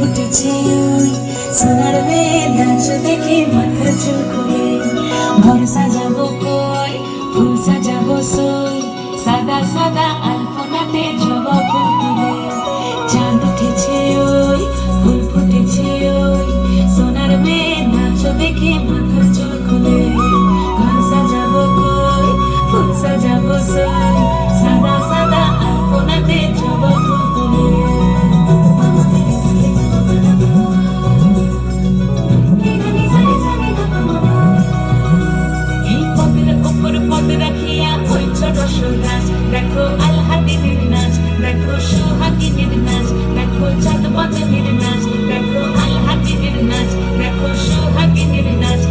ফুটেছে ওই সোনার মেয়ে নাচ দেখে মাথার চুল খুলে ঘর সাজাবো কই ফুল সাজাবো সই সাদা সাদা আলপনাতে জবা ফুল তুলে চাঁদ উঠেছে ওই ফুল ফুটেছে ওই সোনার মেয়ে নাচ দেখে মাথার চুল খুলে ঘর সাজাবো কই ফুল সাজাবো সই সাদা সাদা আলপনাতে জবা ফুল তুলে দেখো আলহাদিনের নাচ দেখো সোহাগিনীর নাচ দেখো চাঁদ বদনের নাচ দেখো আলহাদিনের নাচ দেখো সোহাগিনীর নাচ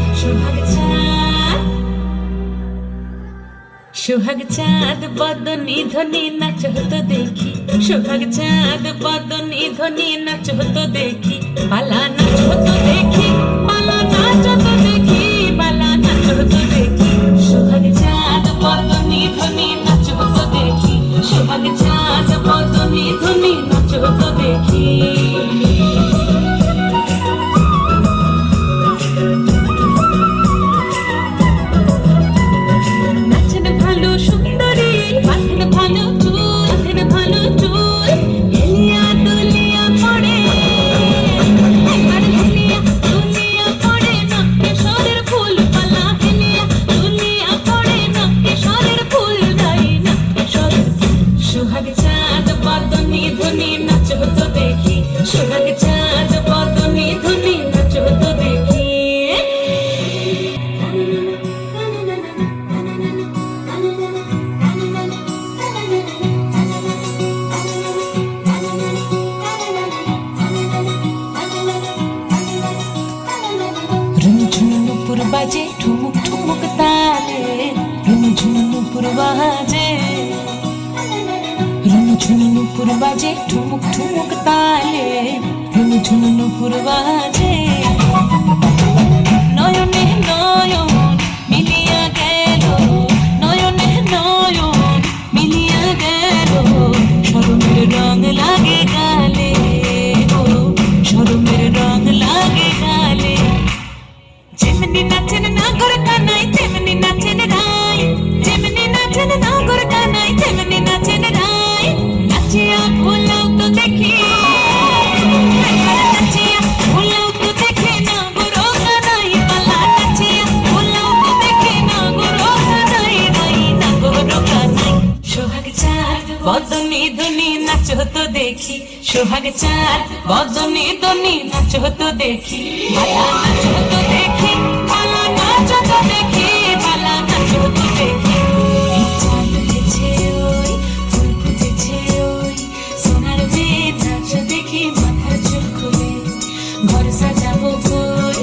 সোহাগ চাঁদ বদনী ধ্বনি নাচ হতো দেখি সোহাগ চাঁদ বদনী ধ্বনি নাচ হতো দেখি বালা নাচ হতো দেখি বালা নাচ হতো দেখি বালা নাচ হতো দেখি সোহাগ চাঁদ বদনী ধ্বনি নাচ হতো দেখি সোহাগ চাঁদ বদনী ধ্বনি নাচ হতো দেখি সোহাগ চাঁদ বদনী ধ্বনি নাচ হতো দেখি ঝুনুপুর বাজে ঠুমুক ঠুমুক তালে ঝুনুপুর বাজে ঝুনুপুর বাজে ঠুমুক ঠুমুক তালে ঝুনুপুর বাজে নয়নে নয়ন মিলিয়া গেল নয়নে নয়ন মিলিয়া গেল শরমের রং লাগে গালে শরমের রং লাগে গালে যেমনি নাচেন নাগর কানাই তেমনি নাচেন রাই যেমনি নাচেন নাগর কানাই তেমনি নাচেন রাই নাচিয়া ভোলাও তো দেখি নাচিয়া ভোলাও তো দেখে নাগর কানাই পালা নাচিয়া ভোলাও তো দেখে নাগর কানাই রাই নাগর কানাই সোহাগ চাঁদ বদনী ধ্বনি নাচ হতো দেখি সোহাগ চাঁদ বদনী ধ্বনি নাচ হতো দেখি বালা নাচ হতো দেখি বালা নাচ হতো দেখি বালা নাচ হতো দেখি চাঁদ উঠেছে ওই ফুল ফুটেছে ওই সোনার মেয়ে নাচ দেখি মাথার চুল খুলে ঘর সাজাবো কই